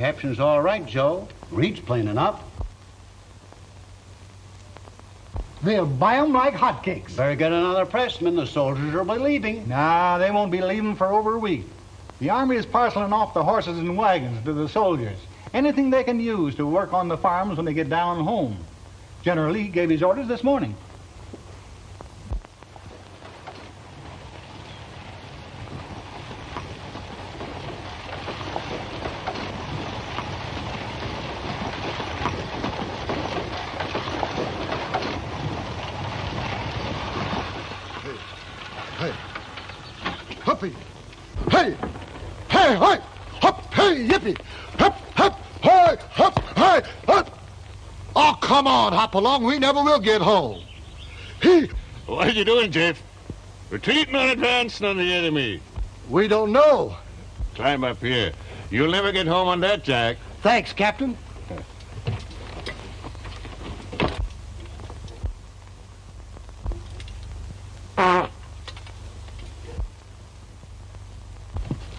caption's all right, Joe. Reads plain enough. They'll buy 'em like hotcakes. Better get another pressman. The soldiers will be leaving. Nah, they won't be leaving for over a week. The army is parceling off the horses and wagons to the soldiers. Anything they can use to work on the farms when they get down home. General Lee gave his orders this morning. Hey, huppy, hey, hey, hey, hup, hey, yippee, hup, hup, hey, hup, hey, hup. Oh, come on, hop along. We never will get home. He. What are you doing, Jeff? Retreating or advancing on the enemy? We don't know. Climb up here. You'll never get home on that, Jack. Thanks, Captain.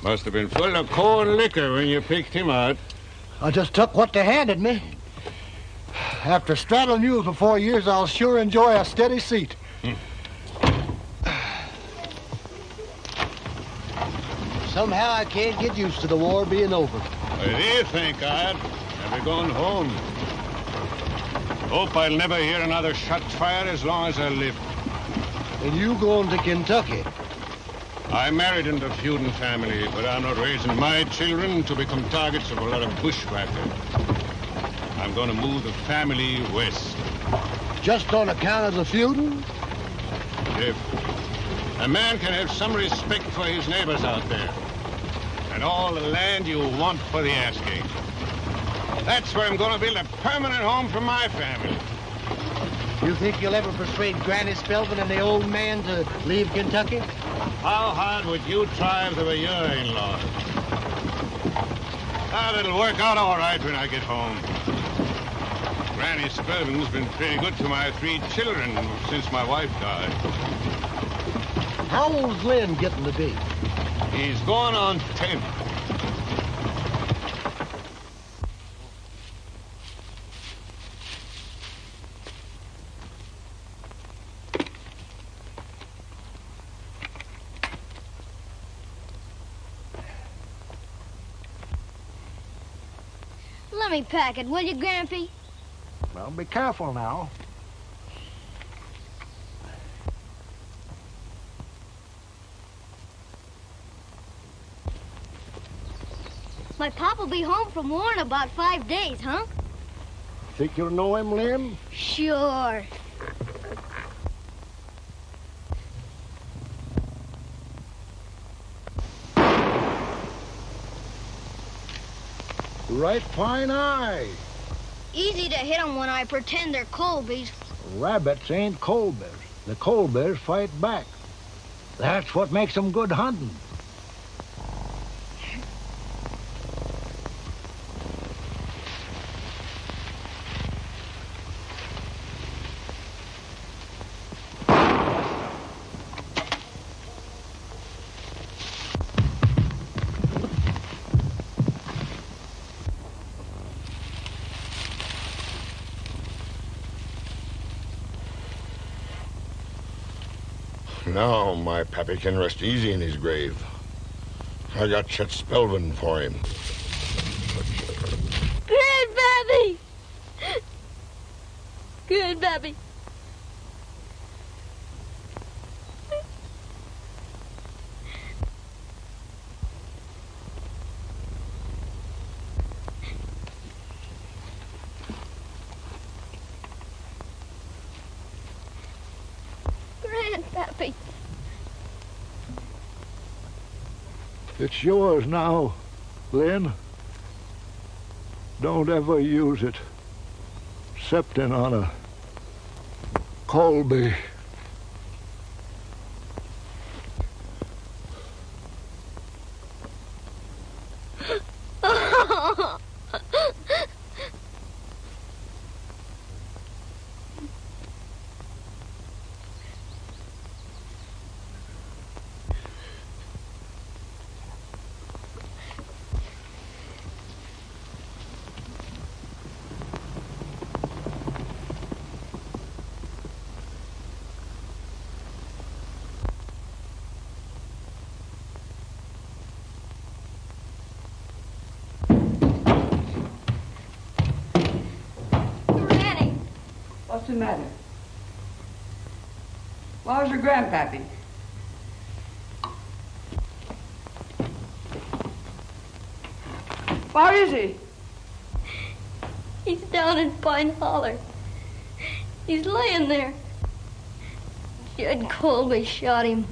Must have been full of cold liquor when you picked him out. I just took what they handed me. After straddling you for 4 years, I'll sure enjoy a steady seat. Somehow I can't get used to the war being over. What do you think, Art? Never going home. Hope I'll never hear another shot fired as long as I live. And you going to Kentucky? I married into the feuding family, but I'm not raising my children to become targets of a lot of bushwhackers. I'm going to move the family west. Just on account of the feuding? If a man can have some respect for his neighbors out there, and all the land you want for the asking. That's where I'm going to build a permanent home for my family. You think you'll ever persuade Granny Spelvin and the old man to leave Kentucky? How hard would you try if they were your in-laws? It'll work out all right when I get home. Granny Spelvin's been pretty good to my 3 children since my wife died. How old's Len getting to be? He's going on 10. Let me pack it, will you, Grampy? Well, be careful now. My papa'll be home from war in about 5 days, huh? Think you'll know him, Lem? Sure. Right fine eye. Easy to hit 'em when I pretend they're Colbys. Rabbits ain't cold bears. The cold bears fight back. That's what makes them good hunting. Now my pappy can rest easy in his grave. I got Chet Spelvin for him. Grandpappy! Grandpappy! Grandpappy! It's yours now, Lynn. Don't ever use it. Except in on a Colby. What's the matter? Where's your grandpappy? Where is he? He's down in Pine Holler. He's laying there. Jed Colby shot him.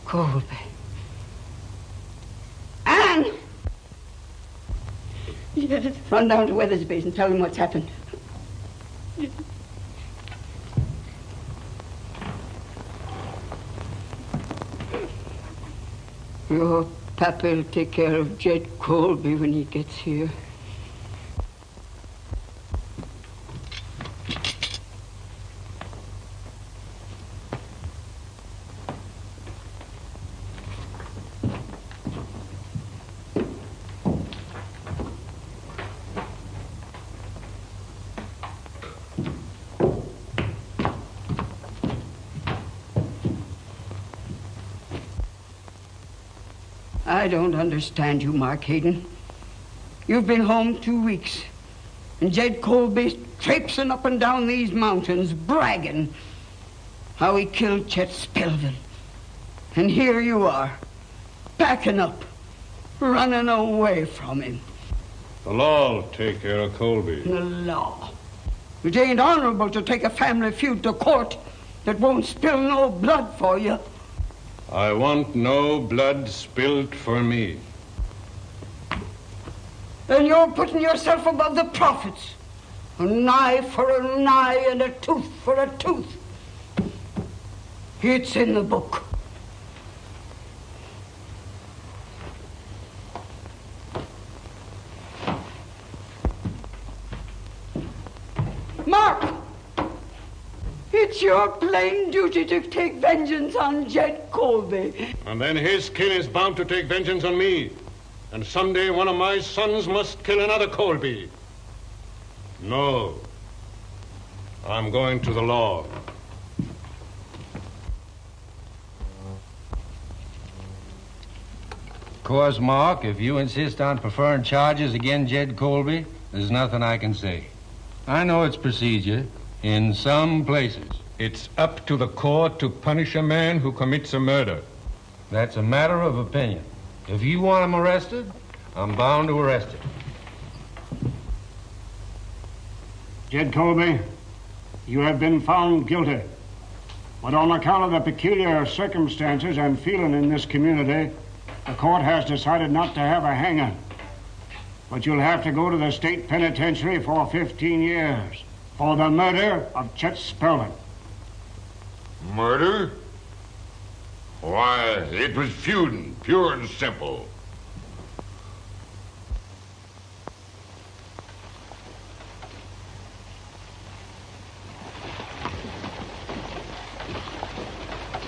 Colby. Ann! Yes. Run down to Weathersby's and tell him what's happened. Your pappa'll take care of Jed Colby when he gets here. I don't understand you, Mark Hayden. You've been home 2 weeks, and Jed Colby's traipsing up and down these mountains, bragging how he killed Chet Spelvin. And here you are, packing up, running away from him. The law will take care of Colby. The law? It ain't honorable to take a family feud to court that won't spill no blood for you. I want no blood spilled for me. Then you're putting yourself above the prophets. An eye for an eye and a tooth for a tooth. It's in the book. Mark! It's your plain duty to take vengeance on Jed Colby. And then his kin is bound to take vengeance on me. And someday one of my sons must kill another Colby. No. I'm going to the law. Of course, Mark, if you insist on preferring charges against Jed Colby, there's nothing I can say. I know it's procedure in some places. It's up to the court to punish a man who commits a murder. That's a matter of opinion. If you want him arrested, I'm bound to arrest him. Jed Colby, you have been found guilty. But on account of the peculiar circumstances and feeling in this community, the court has decided not to have a hanging. But you'll have to go to the state penitentiary for 15 years for the murder of Chet Spelvin. Murder? Why, it was feuding, pure and simple.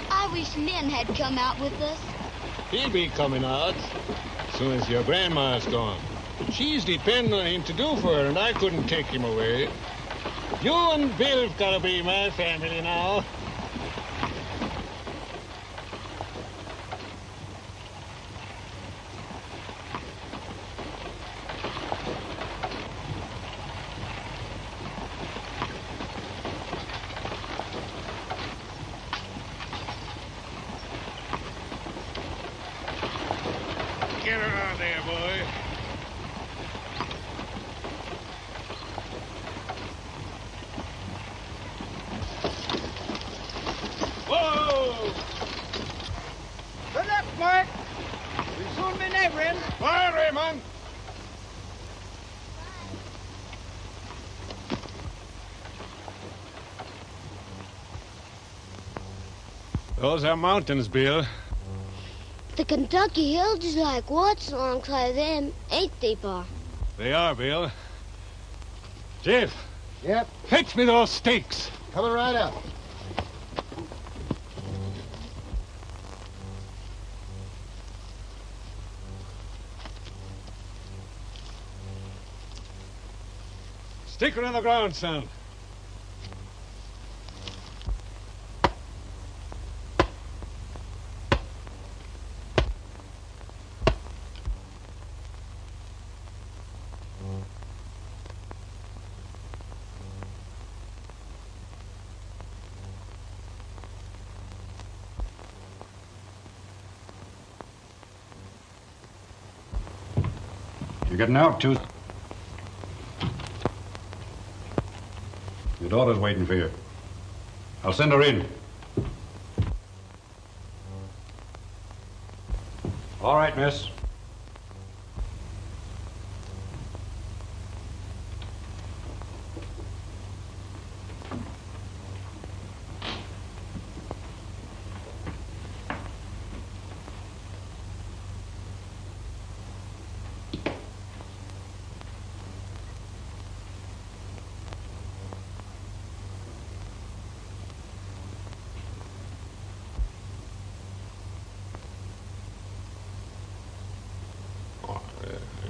I wish Min had come out with us. He'll be coming out as soon as your grandma's gone. She's depending on him to do for her, and I couldn't take him away. You and Bill've got to be my family now. Get her on there, boy. Whoa! Good luck, Mark. We'll soon be neighboring. Bye, Raymond. Those are mountains, Bill. The Kentucky Hills is like what's alongside them, ain't they, Pa? They are, Bill. Jeff. Yep. Fetch me those stakes. Coming right up. Stick her on the ground, son. getting out Tuesday. Your daughter's waiting for you. I'll send her in. All right, miss.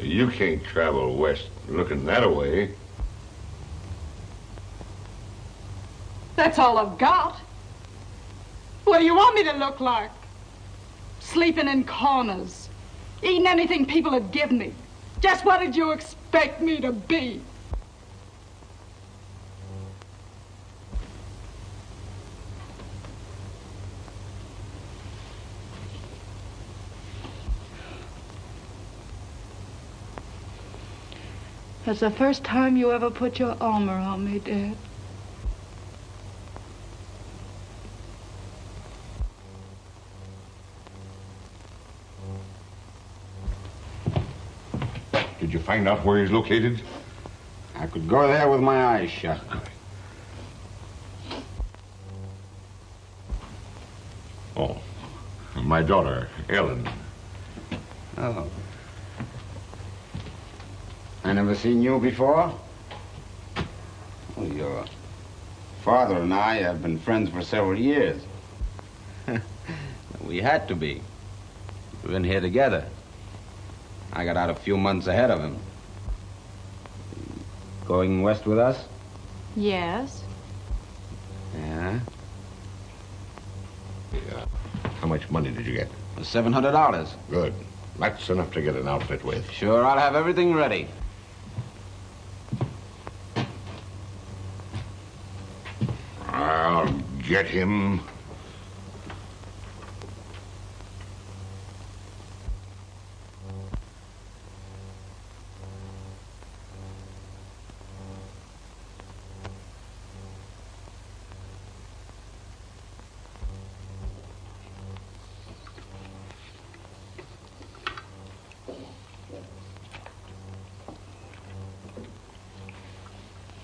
You can't travel west looking that way. That's all I've got. What do you want me to look like? Sleeping in corners, eating anything people would give me. Just what did you expect me to be? That's the first time you ever put your arm around me, Dad. Did you find out where he's located? I could go there with my eyes shut. Oh, my daughter, Ellen. Oh. I never seen you before? Well, your father and I have been friends for several years. We had to be. We've been here together. I got out a few months ahead of him. Going west with us? Yes. Yeah. Yeah. How much money did you get? $700. Good. That's enough to get an outfit with. Sure, I'll have everything ready. I'll get him.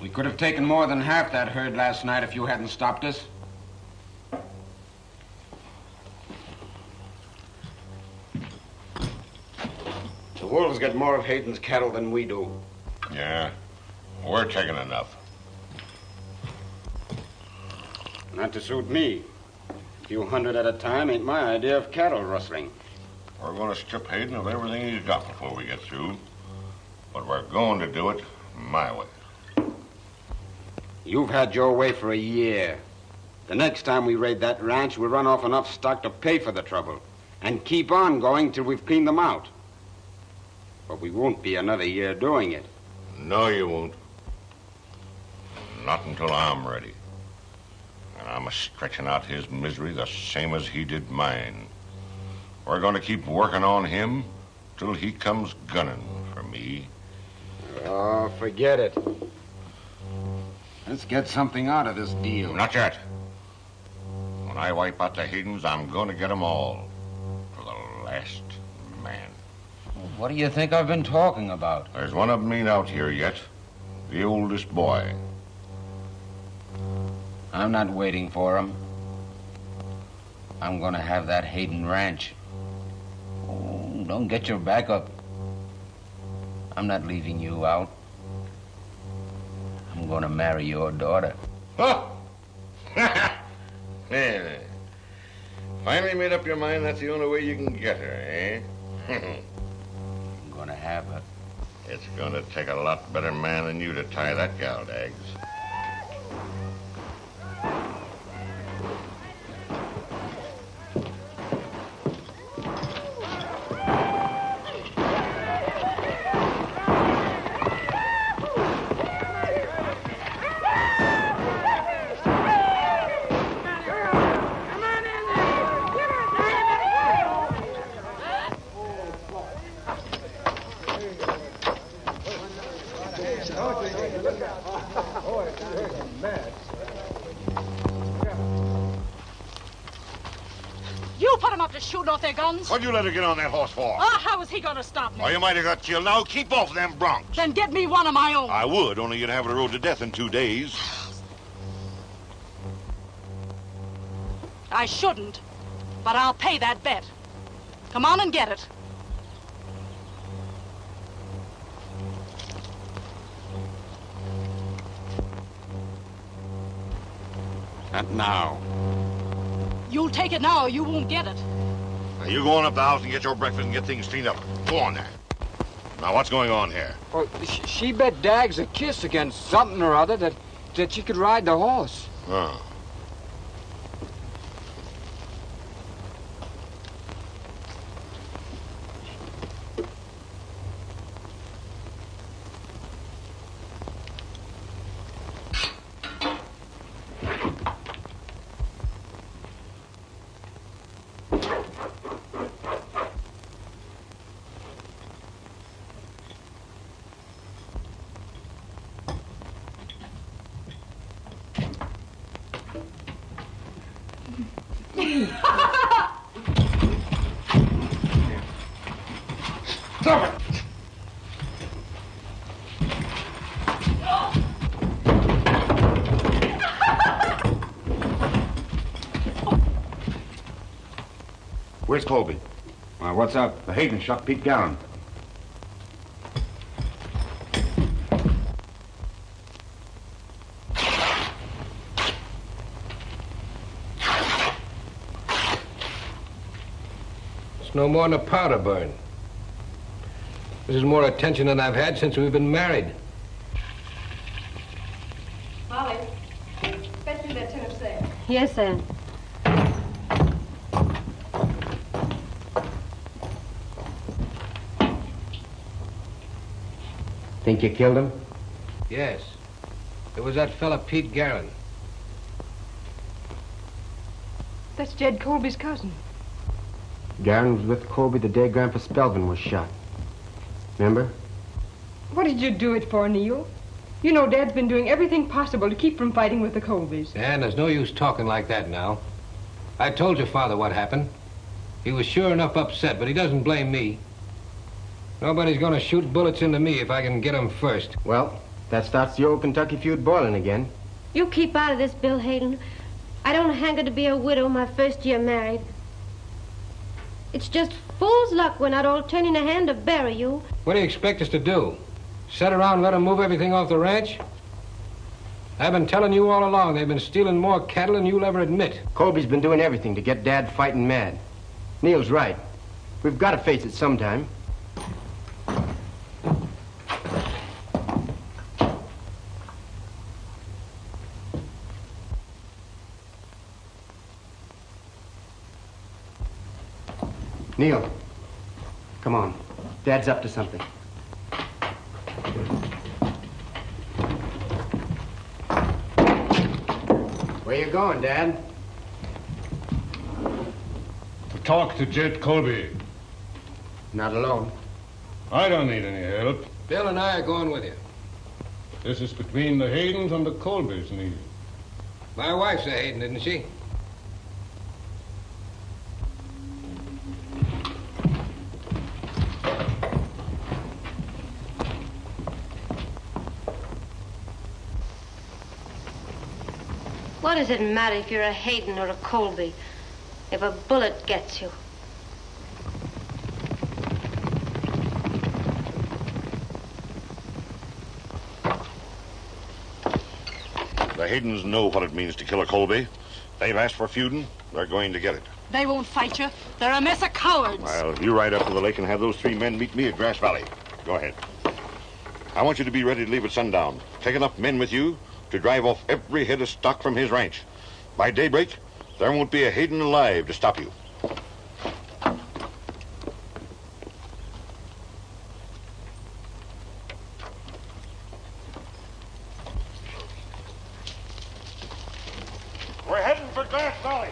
We could have taken more than half that herd last night if you hadn't stopped us. The wolves get more of Hayden's cattle than we do. Yeah, we're taking enough. Not to suit me. A few hundred at a time ain't my idea of cattle rustling. We're going to strip Hayden of everything he's got before we get through. But we're going to do it my way. You've had your way for a year. The next time we raid that ranch, we'll run off enough stock to pay for the trouble and keep on going till we've cleaned them out. But we won't be another year doing it. No, you won't. Not until I'm ready. And I'm stretching out his misery the same as he did mine. We're going to keep working on him till he comes gunning for me. Oh, forget it. Let's get something out of this deal. Not yet. When I wipe out the Haydens, I'm going to get them all. To the last man. What do you think I've been talking about? There's one of them ain't out here yet. The oldest boy. I'm not waiting for him. I'm going to have that Hayden ranch. Oh, don't get your back up. I'm not leaving you out. I'm going to marry your daughter. Oh! Yeah. Finally made up your mind that's the only way you can get her, eh? I'm going to have her. It's going to take a lot better man than you to tie that gal, Dags. after shooting off their guns? What'd you let her get on that horse for? Oh, how is he going to stop me? Oh, you might have got killed. Now keep off them broncs. Then get me one of my own. I would, only you'd have the road to death in 2 days. I shouldn't, but I'll pay that bet. Come on and get it. And now. You'll take it now or you won't get it. Now, you go on up the house and get your breakfast and get things cleaned up. Go on there. Now, what's going on here? Well, she bet Dags a kiss against something or other that she could ride the horse. Oh. Stop it! Where's Colby? What's up? The Hayden shot Pete Garron. It's no more than a powder burn. This is more attention than I've had since we've been married. Molly, fetch me that tin of sand. Yes, Anne. Think you killed him? Yes. It was that fella Pete Garron. That's Jed Colby's cousin. Garron was with Colby the day Grandpa Spelvin was shot. Remember? What did you do it for, Neil? You know Dad's been doing everything possible to keep from fighting with the Colbys. And there's no use talking like that now. I told your father what happened. He was sure enough upset, but he doesn't blame me. Nobody's gonna shoot bullets into me if I can get 'em first. Well, that starts the old Kentucky feud boiling again. You keep out of this, Bill Hayden. I don't hanker to be a widow my first year married. It's just fool's luck we're not all turning a hand to bury you. What do you expect us to do? Sit around and let 'em move everything off the ranch? I've been telling you all along they've been stealing more cattle than you'll ever admit. Colby's been doing everything to get Dad fighting mad. Neil's right. We've got to face it sometime. Neil, come on. Dad's up to something. Where you going, Dad? To talk to Jed Colby. Not alone. I don't need any help. Bill and I are going with you. This is between the Haydens and the Colbys, Neil. My wife's a Hayden, isn't she? What does it matter if you're a Hayden or a Colby? If a bullet gets you. The Haydens know what it means to kill a Colby. They've asked for feuding. They're going to get it. They won't fight you. They're a mess of cowards. Well, you ride up to the lake and have those 3 men meet me at Grass Valley. Go ahead. I want you to be ready to leave at sundown. Take enough men with you to drive off every head of stock from his ranch. By daybreak, there won't be a Hayden alive to stop you. We're heading for Grass Valley.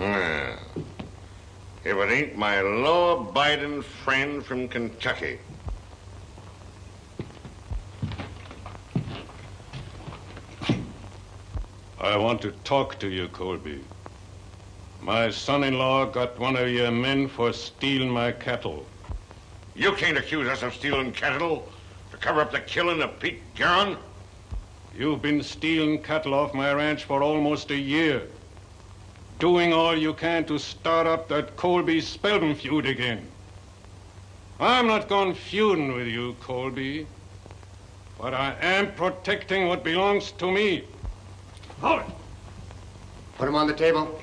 Well, if it ain't my law-abiding friend from Kentucky. I want to talk to you, Colby. My son-in-law got one of your men for stealing my cattle. You can't accuse us of stealing cattle to cover up the killing of Pete Garon. You've been stealing cattle off my ranch for almost a year, doing all you can to start up that Colby-Spelman feud again. I'm not going feuding with you, Colby, but I am protecting what belongs to me. Hold it. Put him on the table.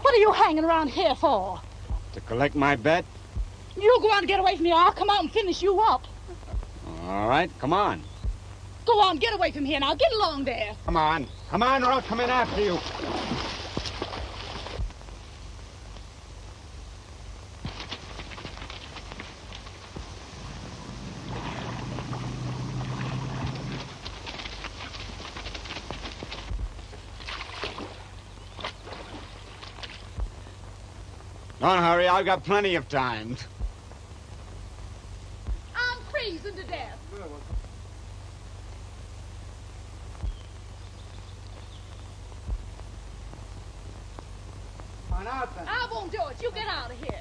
What are you hanging around here for? To collect my bet? You go on and get away from me, or I'll come out and finish you up. All right, come on. Go on, get away from here now. Get along there. Come on, or I'll come in after you. Don't hurry, I've got plenty of time. I'm freezing to death. Come on out then. I won't do it. You get out of here.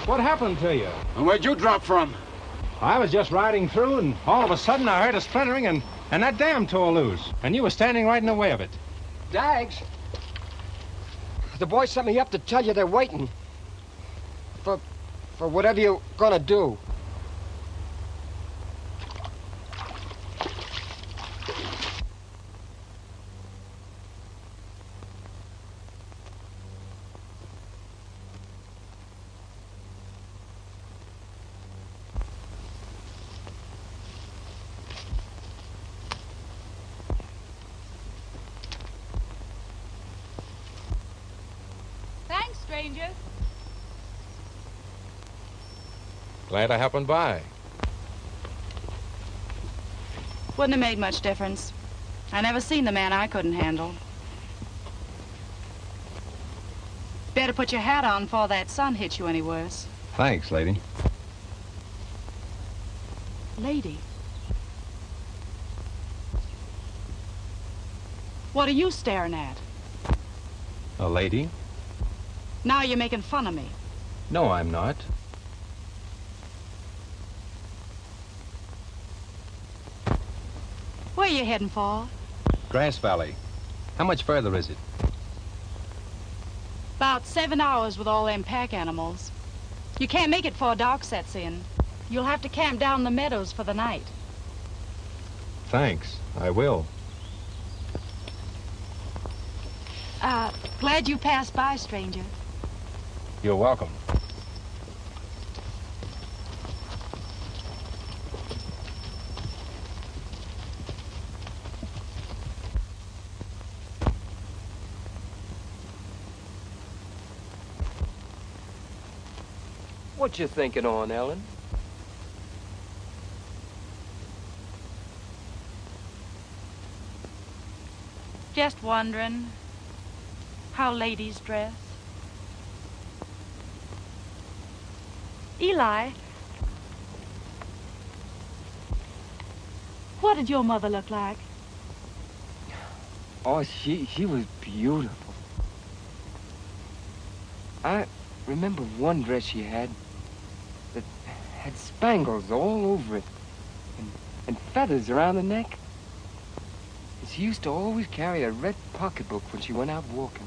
What happened to you? And where'd you drop from? I was just riding through, and all of a sudden I heard a splintering, and that dam tore loose. And you were standing right in the way of it. Dags, the boys sent me up to tell you they're waiting for whatever you're gonna do. Thanks, stranger. Glad I happened by. Wouldn't have made much difference. I never seen the man I couldn't handle. Better put your hat on before that sun hits you any worse. Thanks, lady. Lady. What are you staring at? A lady? Now you're making fun of me. No, I'm not. Where you heading for? Grass Valley. How much further is it? About 7 hours with all them pack animals. You can't make it before dark sets in. You'll have to camp down in the meadows for the night. Thanks, I will. Glad you passed by, stranger. You're welcome. What you thinking on, Ellen? Just wondering how ladies dress. Eli, what did your mother look like? Oh, she was beautiful. I remember one dress she had that had spangles all over it and feathers around the neck. And she used to always carry a red pocketbook when she went out walking.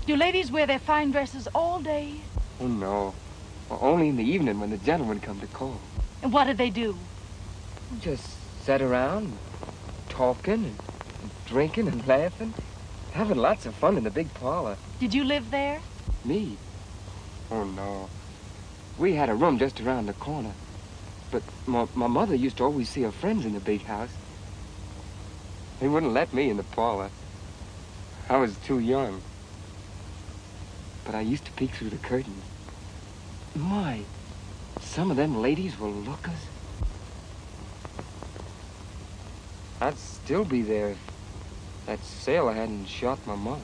Do ladies wear their fine dresses all day? Oh, no. Well, only in the evening when the gentlemen come to call. And what did they do? Just sat around, talking and drinking and laughing, having lots of fun in the big parlor. Did you live there? Me? Oh, no. We had a room just around the corner. But my mother used to always see her friends in the big house. They wouldn't let me in the parlor. I was too young. But I used to peek through the curtains. My, some of them ladies were lookers. I'd still be there if that sailor hadn't shot my mother.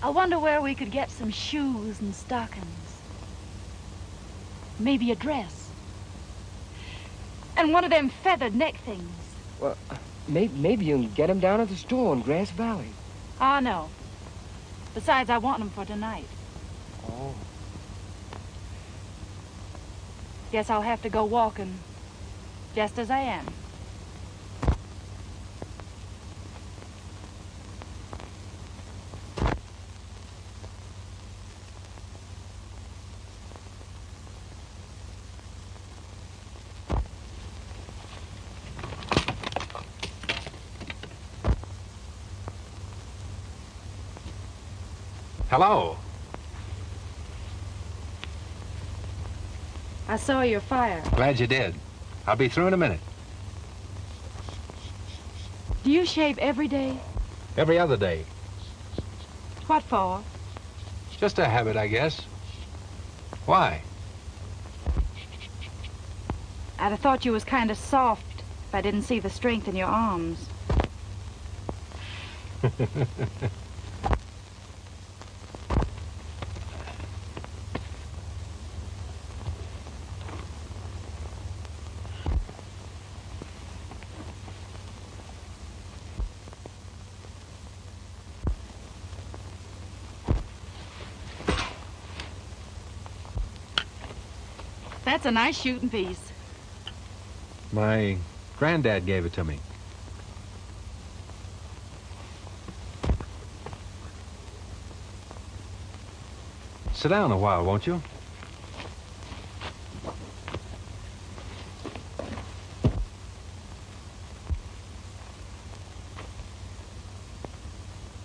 I wonder where we could get some shoes and stockings. Maybe a dress. And one of them feathered neck things. Well, maybe you can get them down at the store in Grass Valley. Oh, no. Besides, I want them for tonight. Oh. Guess I'll have to go walking, just as I am. Hello. I saw your fire. Glad you did. I'll be through in a minute. Do you shave every day? Every other day. What for? Just a habit, I guess. Why? I'd have thought you was kind of soft if I didn't see the strength in your arms. That's a nice shooting piece. My granddad gave it to me. Sit down a while, won't you?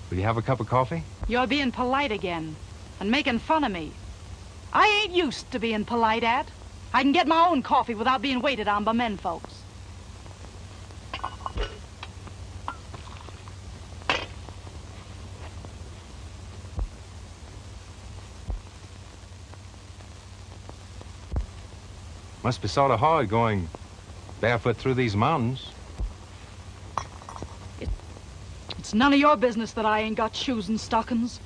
Will you have a cup of coffee? You're being polite again and making fun of me. I ain't used to being polite at. I can get my own coffee without being waited on by men folks. Must be sort of hard going barefoot through these mountains. It's none of your business that I ain't got shoes and stockings.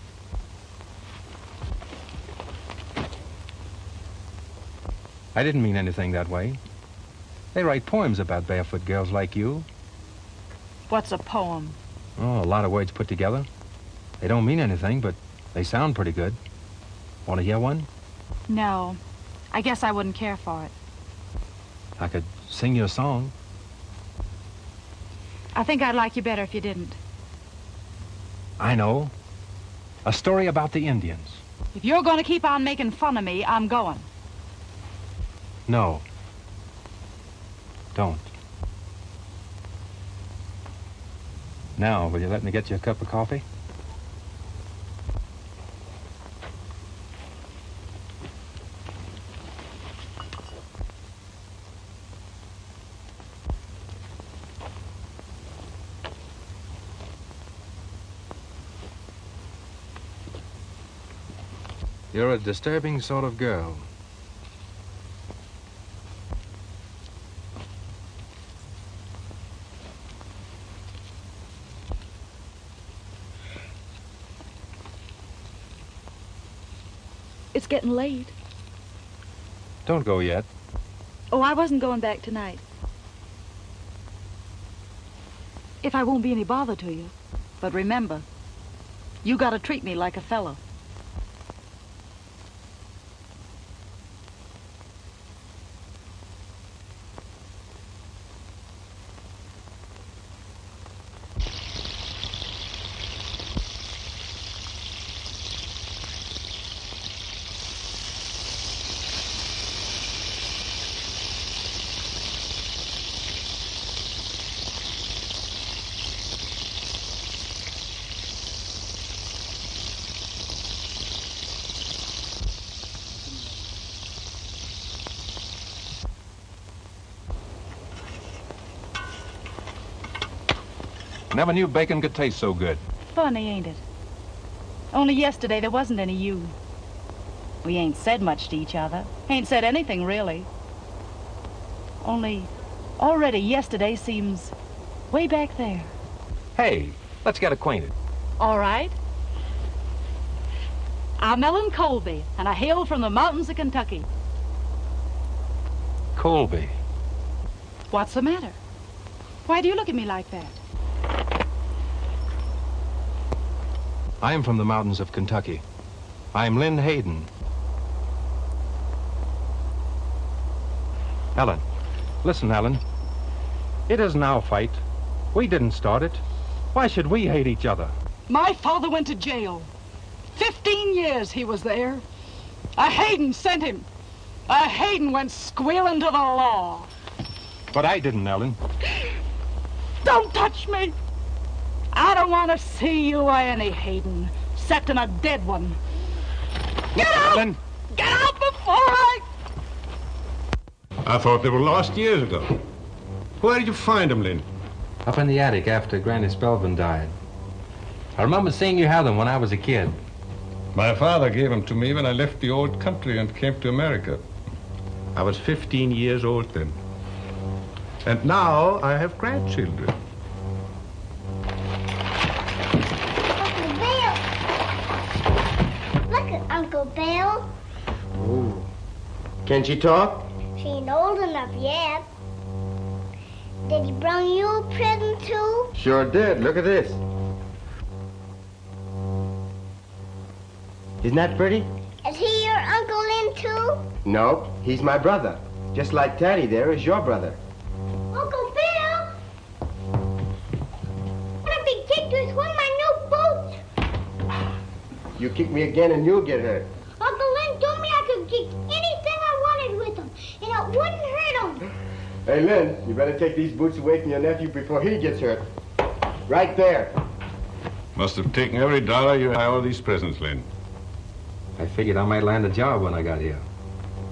I didn't mean anything that way. They write poems about barefoot girls like you. What's a poem? Oh, a lot of words put together. They don't mean anything, but they sound pretty good. Want to hear one? No, I guess I wouldn't care for it. I could sing you a song. I think I'd like you better if you didn't. I know. A story about the Indians. If you're going to keep on making fun of me, I'm going. No. Don't. Now, will you let me get you a cup of coffee? You're a disturbing sort of girl. It's getting late. Don't go yet. Oh, I wasn't going back tonight. If I won't be any bother to you. But remember, you gotta treat me like a fellow. Never knew bacon could taste so good. Funny, ain't it? Only yesterday there wasn't any you. We ain't said much to each other. Ain't said anything, really. Only already yesterday seems way back there. Hey, let's get acquainted. All right. I'm Ellen Colby, and I hail from the mountains of Kentucky. Colby. What's the matter? Why do you look at me like that? I am from the mountains of Kentucky. I'm Lynn Hayden. Ellen. Listen, Ellen. It isn't our fight. We didn't start it. Why should we hate each other? My father went to jail. 15 years he was there. A Hayden sent him. A Hayden went squealing to the law. But I didn't, Ellen. Don't touch me. I don't want to see you or any Hayden, excepting a dead one. Get out! Ellen. Get out before I thought they were lost years ago. Where did you find them, Lynn? Up in the attic after Granny Spelvin died. I remember seeing you have them when I was a kid. My father gave them to me when I left the old country and came to America. I was 15 years old then. And now I have grandchildren. Look at Uncle Bill. Ooh. Can she talk? She ain't old enough yet. Did he bring you a present too? Sure did. Look at this. Isn't that pretty? Is he your Uncle Lynn too? No, he's my brother. Just like Taddy there is your brother. Uncle Bill! What a big kick to one of my new boots! You kick me again and you'll get hurt. Uncle Lynn told me I could kick anything I wanted with them, and it wouldn't hurt him. Hey, Lynn, you better take these boots away from your nephew before he gets hurt. Right there. Must have taken every dollar you buy all these presents, Lynn. I figured I might land a job when I got here.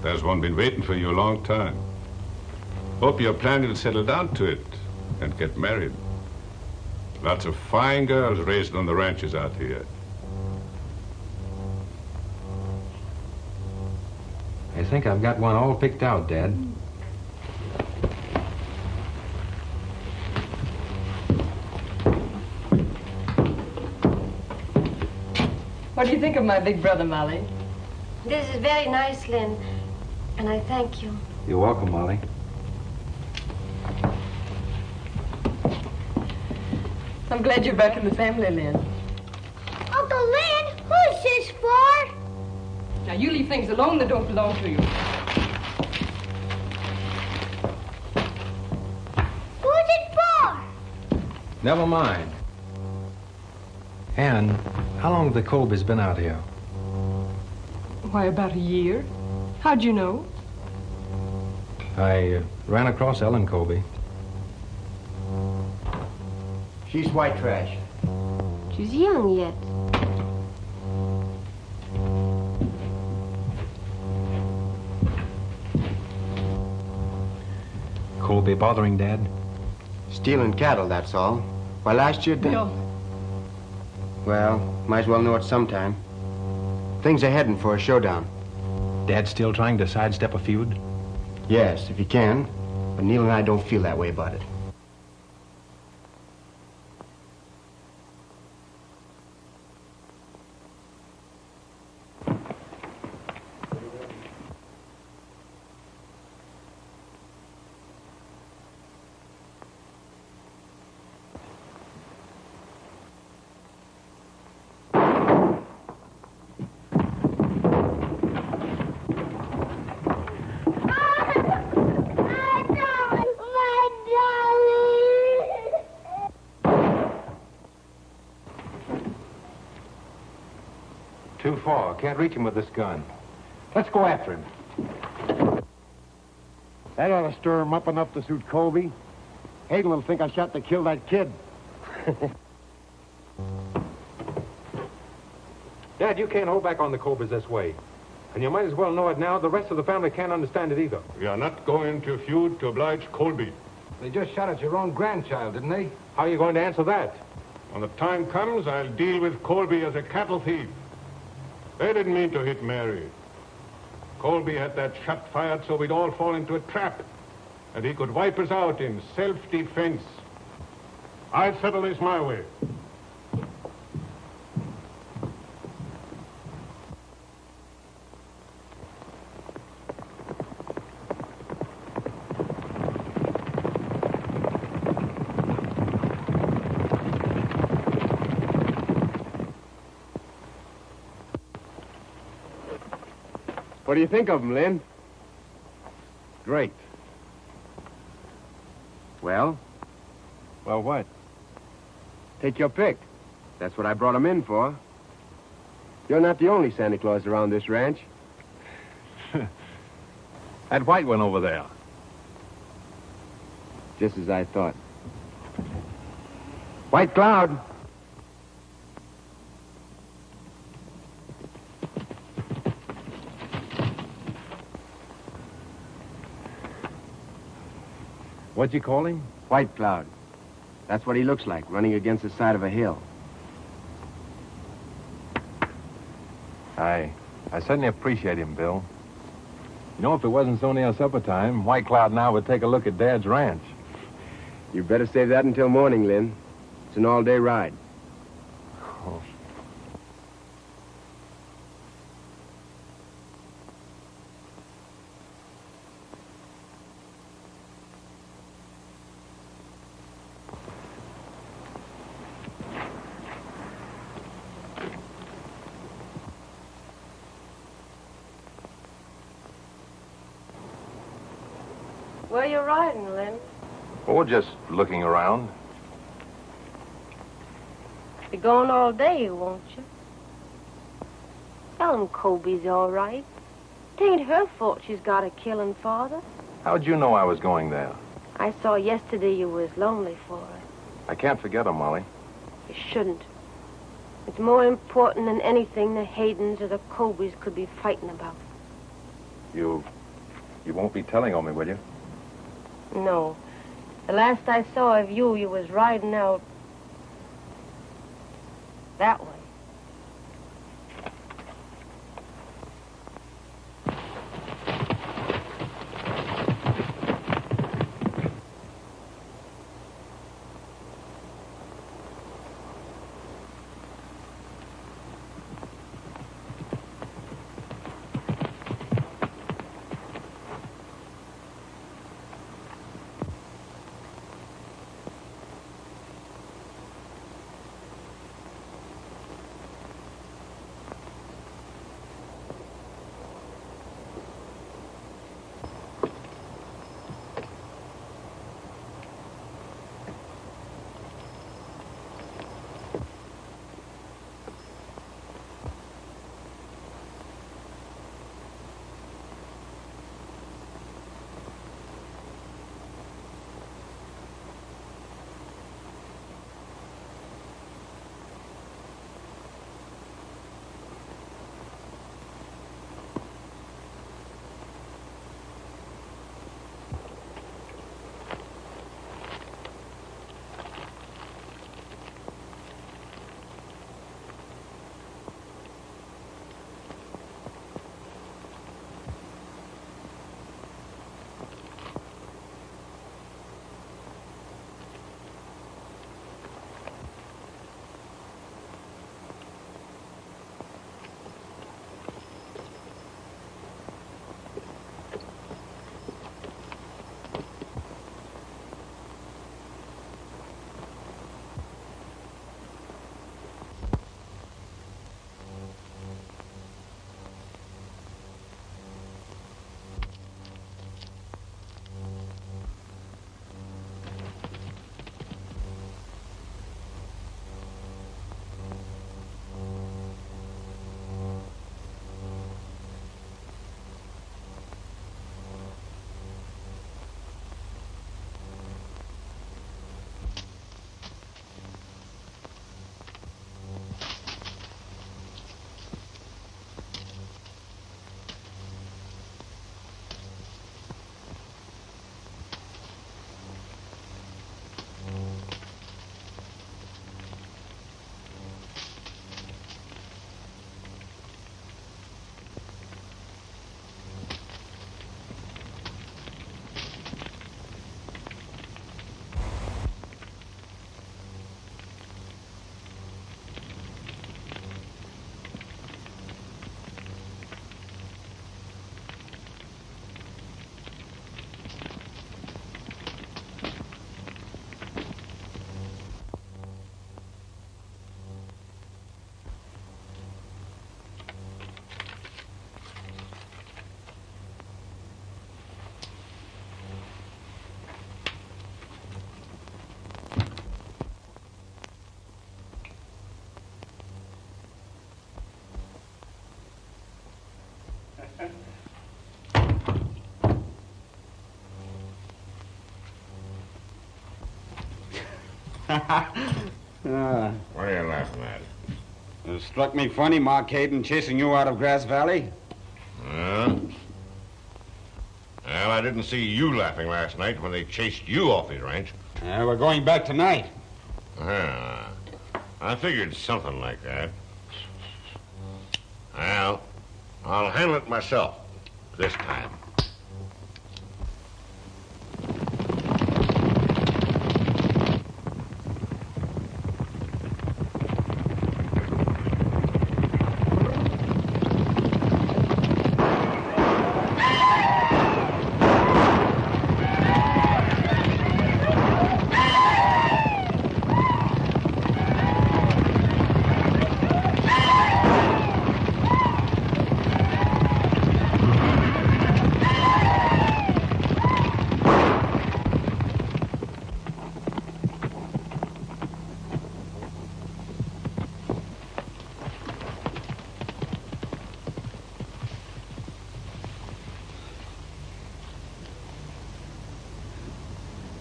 There's one been waiting for you a long time. Hope you're planning to settle down to it and get married. Lots of fine girls raised on the ranches out here. I think I've got one all picked out, Dad. What do you think of my big brother, Molly? This is very nice, Lynn, and I thank you. You're welcome, Molly. I'm glad you're back in the family, Lynn. Uncle Lynn, who's this for? Now, you leave things alone that don't belong to you. Who's it for? Never mind. Anne, how long have the Colbys been out here? Why, about a year. How'd you know? I ran across Ellen Colby. She's white trash. She's young yet. Colby bothering Dad? Stealing cattle, that's all. Why, last year... Bill. Well, might as well know it sometime. Things are heading for a showdown. Dad's still trying to sidestep a feud? Yes, if he can. But Neil and I don't feel that way about it. Too far. Can't reach him with this gun. Let's go after him. That ought to stir him up enough to suit Colby. Hayden will think I shot to kill that kid. Dad, you can't hold back on the Colbys this way. And you might as well know it now. The rest of the family can't understand it either. We are not going to feud to oblige Colby. They just shot at your own grandchild, didn't they? How are you going to answer that? When the time comes, I'll deal with Colby as a cattle thief. They didn't mean to hit Mary. Colby had that shot fired so we'd all fall into a trap, and he could wipe us out in self-defense. I'll settle this my way. What do you think of him, Lynn? Great. Well? Well, what? Take your pick. That's what I brought him in for. You're not the only Santa Claus around this ranch. That white one over there. Just as I thought. White Cloud. What'd you call him? White Cloud. That's what he looks like, running against the side of a hill. I certainly appreciate him, Bill. You know, if it wasn't so near supper time, White Cloud now would take a look at Dad's ranch. You better save that until morning, Lynn. It's an all-day ride. Oh. Where you riding, Lynn? Oh, just looking around. Be going all day, won't you? Tell him Colby's all right. It ain't her fault she's got a killing father. How'd you know I was going there? I saw yesterday you was lonely for her. I can't forget her, Molly. You shouldn't. It's more important than anything the Haydens or the Colbys could be fighting about. You won't be telling on me, will you? No. The last I saw of you, you was riding out that way. What are you laughing at? It struck me funny, Mark Hayden, chasing you out of Grass Valley. Well, I didn't see you laughing last night when they chased you off his ranch. We're going back tonight. I figured something like that. Well, I'll handle it myself this time.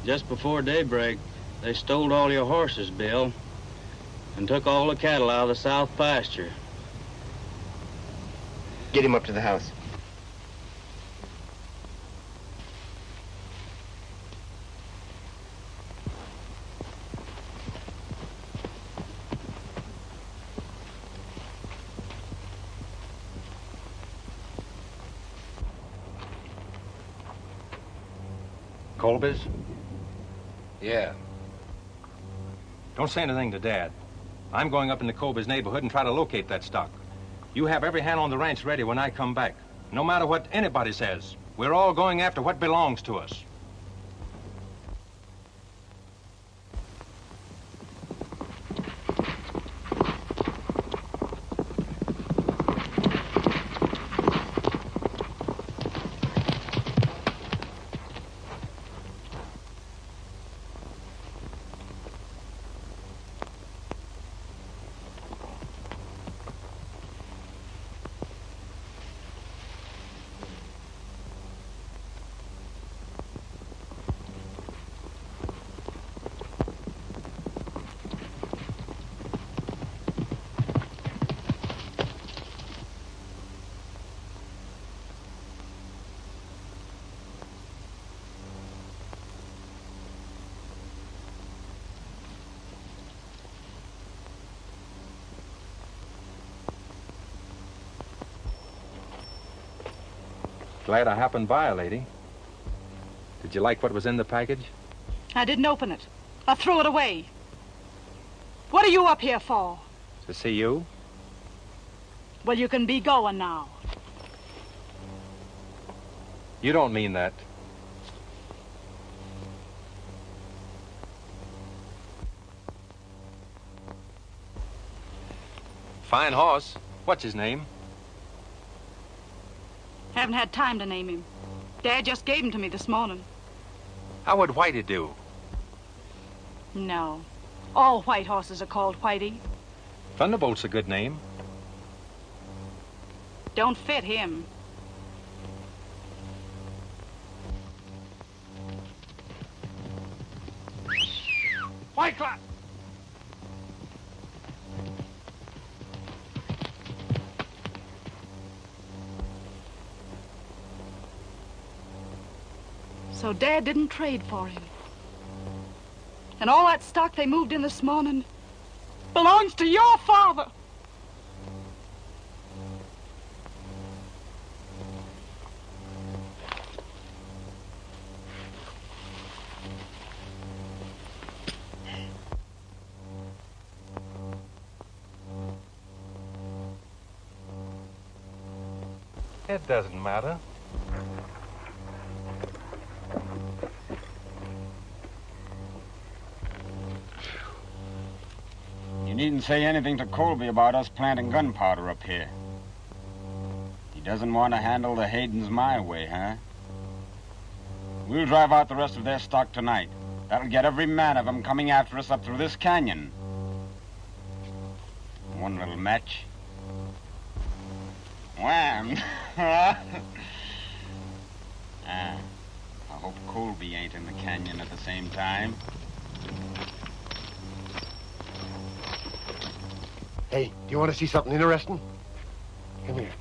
Just before daybreak, they stole all your horses, Bill, and took all the cattle out of the south pasture. Get him up to the house. Colby's? Yeah. Don't say anything to Dad. I'm going up into Colby's neighborhood and try to locate that stock. You have every hand on the ranch ready when I come back. No matter what anybody says, we're all going after what belongs to us. Glad I happened by, lady. Did you like what was in the package? I didn't open it. I threw it away. What are you up here for? To see you? Well, you can be going now. You don't mean that. Fine horse. What's his name? Haven't had time to name him. Dad just gave him to me this morning. How would Whitey do? No. All white horses are called Whitey. Thunderbolt's a good name. Don't fit him. White Cloud! So Dad didn't trade for him. And all that stock they moved in this morning belongs to your father. It doesn't matter. You needn't say anything to Colby about us planting gunpowder up here. He doesn't want to handle the Haydens my way, huh? We'll drive out the rest of their stock tonight. That'll get every man of them coming after us up through this canyon. One little match. Wham! I hope Colby ain't in the canyon at the same time. Hey, do you want to see something interesting? Come here.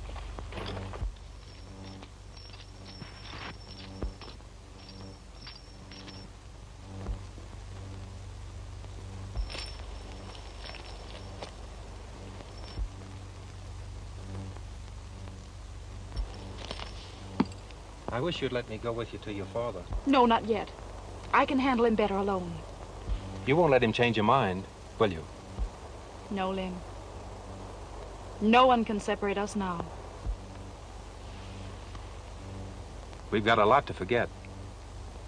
I wish you'd let me go with you to your father. No, not yet. I can handle him better alone. You won't let him change your mind, will you? No, Lynn. No one can separate us now. We've got a lot to forget,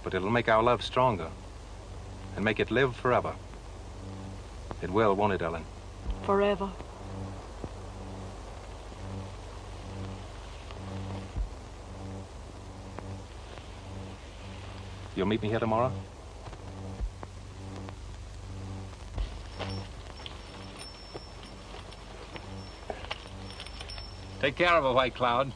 but it'll make our love stronger and make it live forever. It will, won't it, Ellen? Forever. You'll meet me here tomorrow? Take care of her, White Cloud.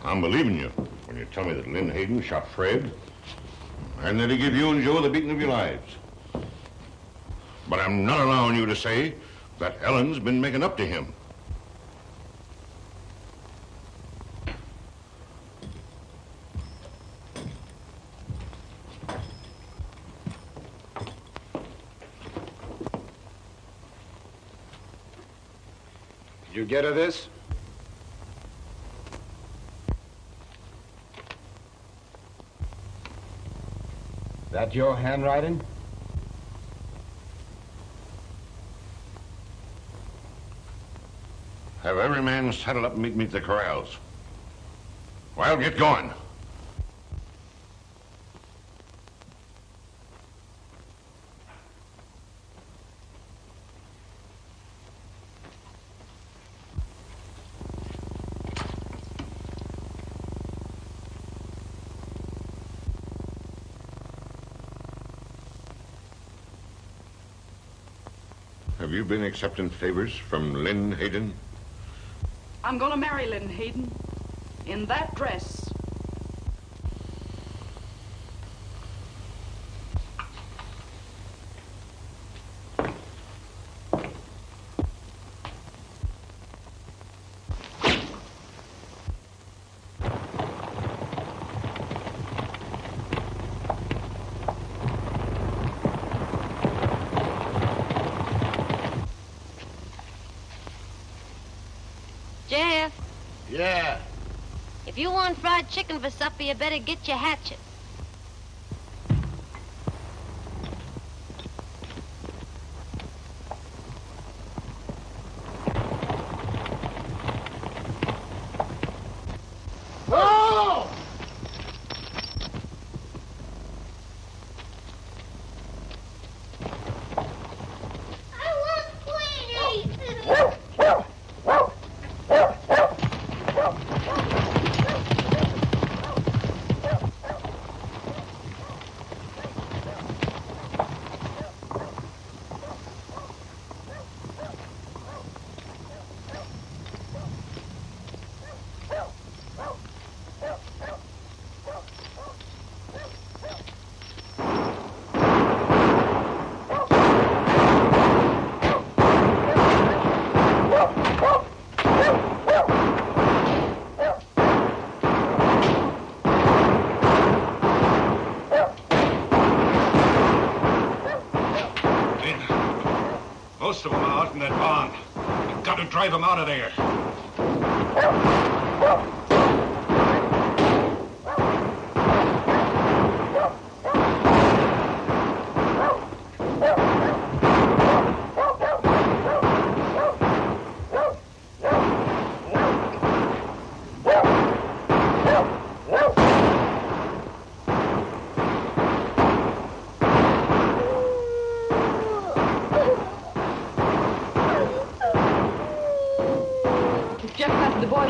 I'm believing you when you tell me that Lynn Hayden shot Fred and that he gave you and Joe the beating of your lives. But I'm not allowing you to say that Ellen's been making up to him. Did you get her this? That your handwriting? Have every man saddle up and meet me at the corrals. Well, get going. Have you been accepting favors from Lynn Hayden? I'm gonna marry Lynn Hayden in that dress. Jeff, Yeah. if you want fried chicken for supper, you better get your hatchet. Oh! to drive him out of there.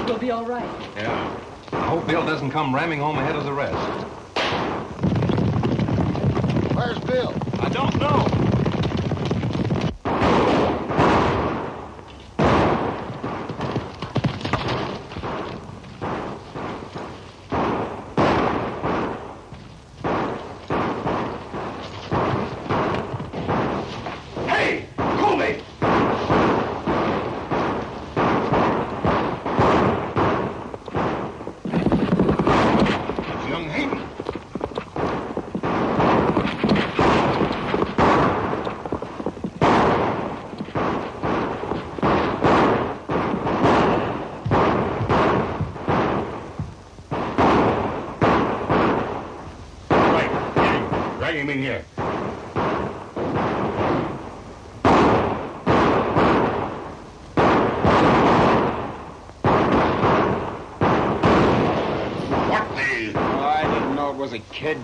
We'll be all right. Yeah. I hope Bill doesn't come ramming home ahead of the rest. Where's Bill? I don't know. Hey! Colby! Drag him in here. What the? Oh, I didn't know it was a kid.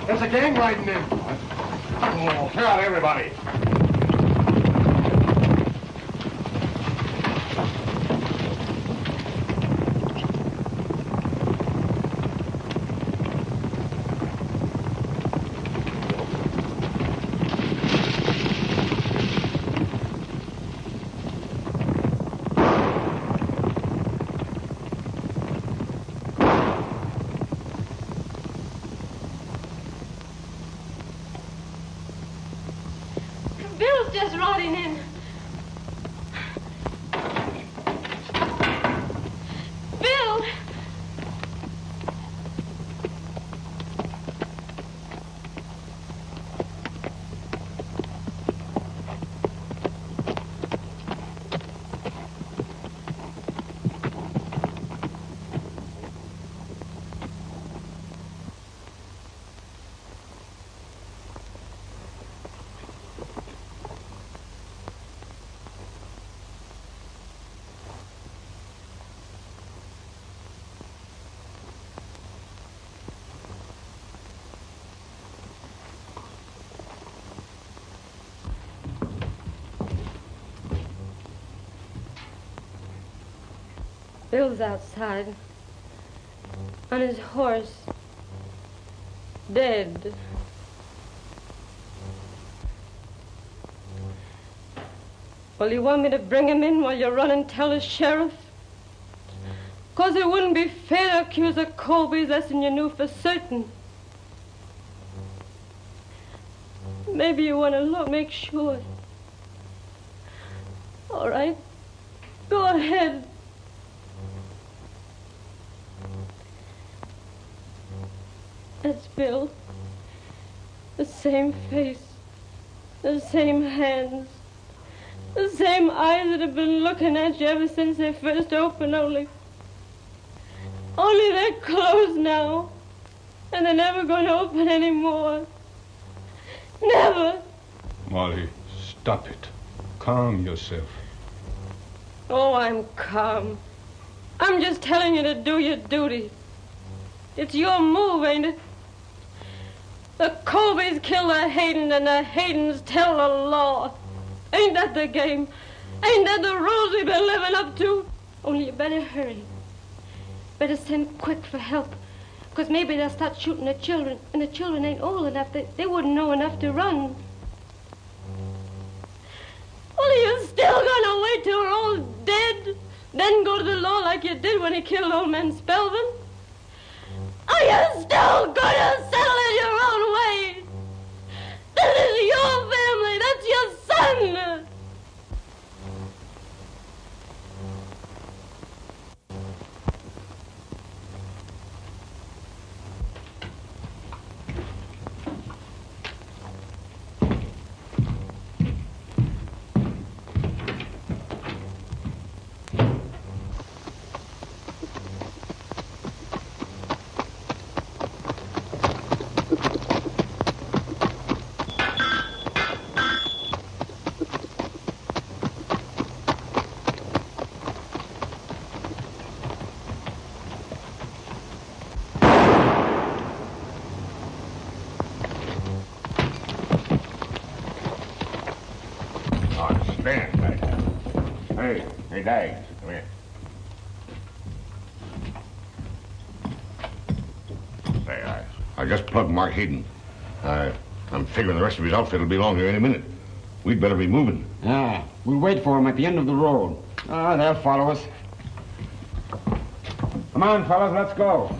There's a gang riding in. Oh, clear out everybody. Bill's just riding in. Bill! Bill's outside. On his horse. Dead. Well, you want me to bring him in while you run and tell the sheriff? 'Cause it wouldn't be fair to accuse the Colbys less than you knew for certain. Maybe you want to look, make sure. All right. Go ahead. That's Bill. The same face. The same hands. The same eyes that have been looking at you ever since they first opened, only they're closed now. And they're never going to open anymore. Never. Molly, stop it. Calm yourself. Oh, I'm calm. I'm just telling you to do your duty. It's your move, ain't it? The Colbys kill the Hayden and the Haydens tell the law. Ain't that the game? Ain't that the rules we've been living up to? Only you better hurry. Better send quick for help. 'Cause maybe they'll start shooting the children, and the children ain't old enough. They wouldn't know enough to run. Well, are you still gonna wait till we're all dead? Then go to the law like you did when you killed old man Spelvin? Are Are you still going to settle in your own ways? This is your family. That's your son. Hey, Dags, come here. Say, I just plugged Mark Hayden. I'm figuring the rest of his outfit will be along here any minute. We'd better be moving. Yeah, we'll wait for him at the end of the road. They'll follow us. Come on, fellas, let's go.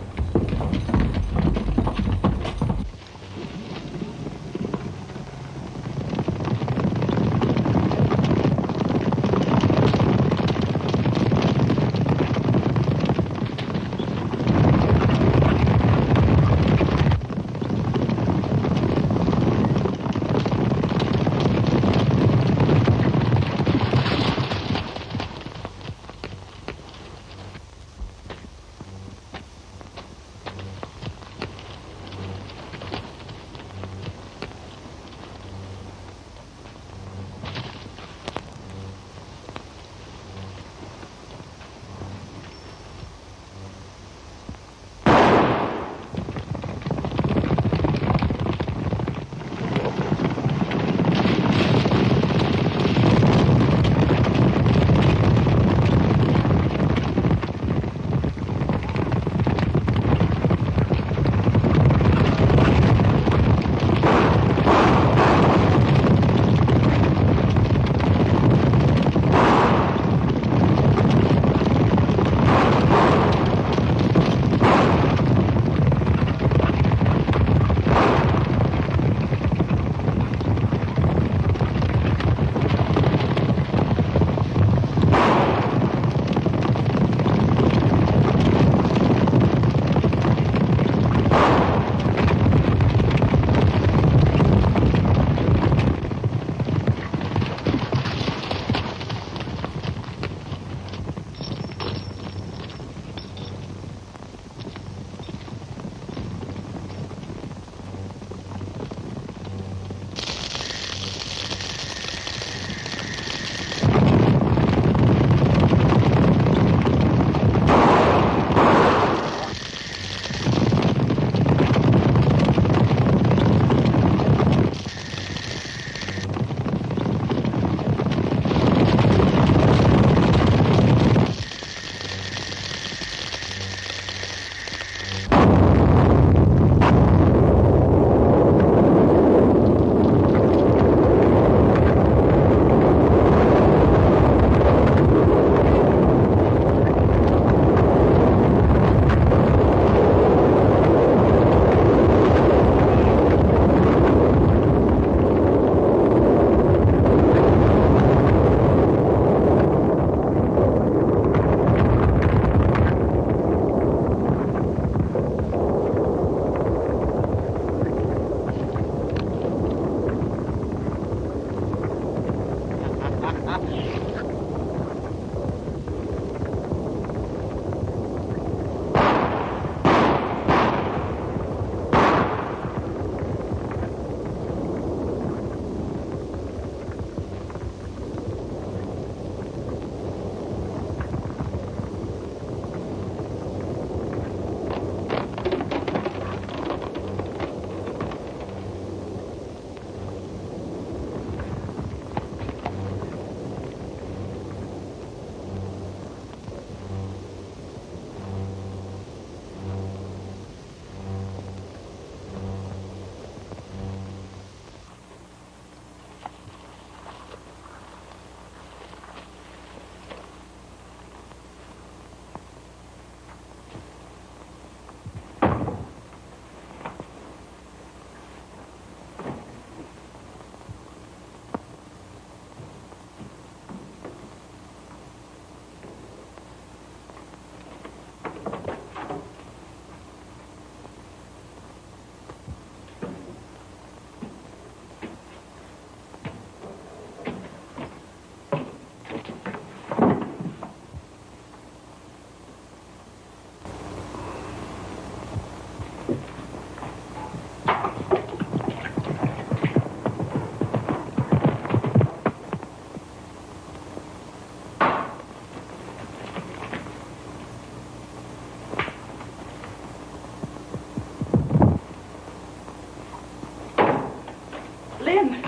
Lynn!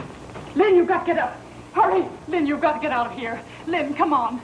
Lynn, you've got to get up. Hurry! Lynn, you've got to get out of here. Lynn, come on.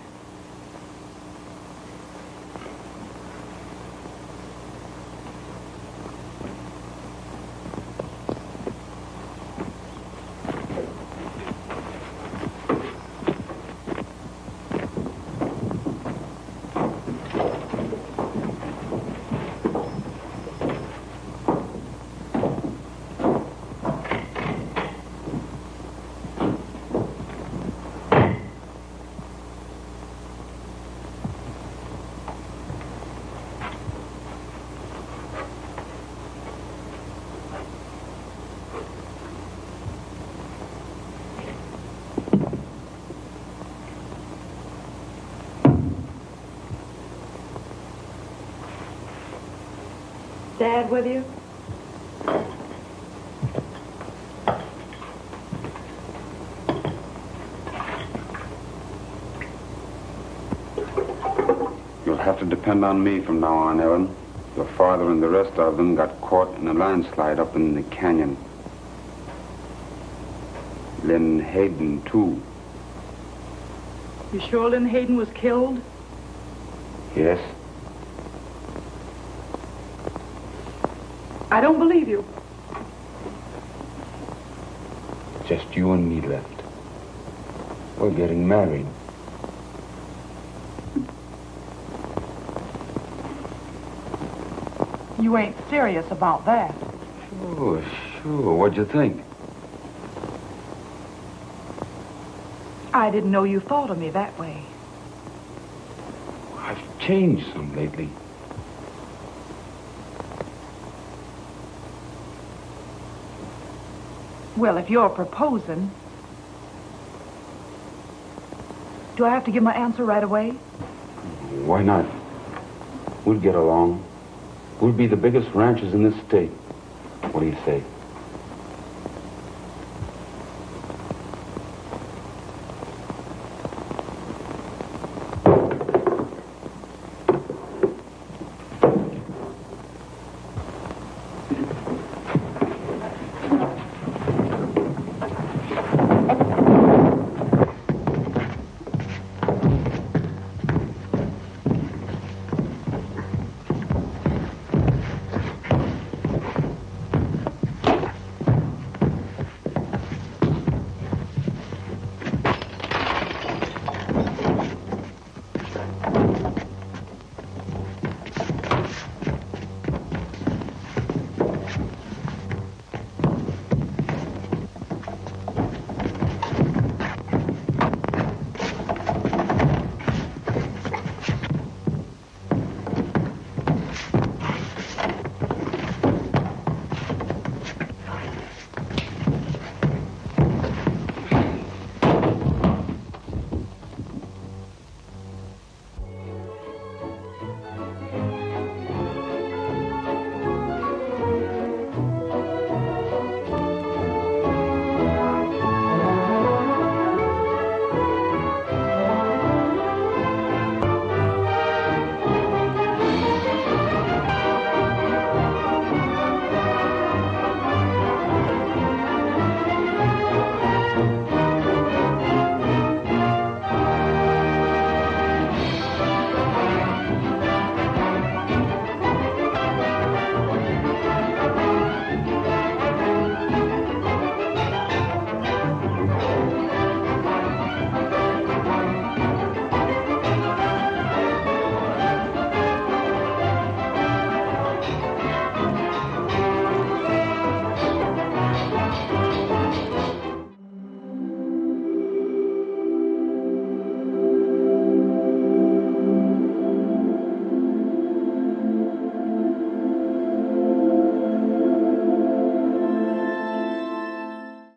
Dad with you? You'll have to depend on me from now on, Ellen. Your father and the rest of them got caught in a landslide up in the canyon. Lynn Hayden, too. You sure Lynn Hayden was killed? Yes. I don't believe you. Just you and me left. We're getting married. You ain't serious about that. Sure. What'd you think? I didn't know you thought of me that way. I've changed some lately. Well, if you're proposing, do I have to give my answer right away? Why not? We'll get along. We'll be the biggest ranchers in this state. What do you say?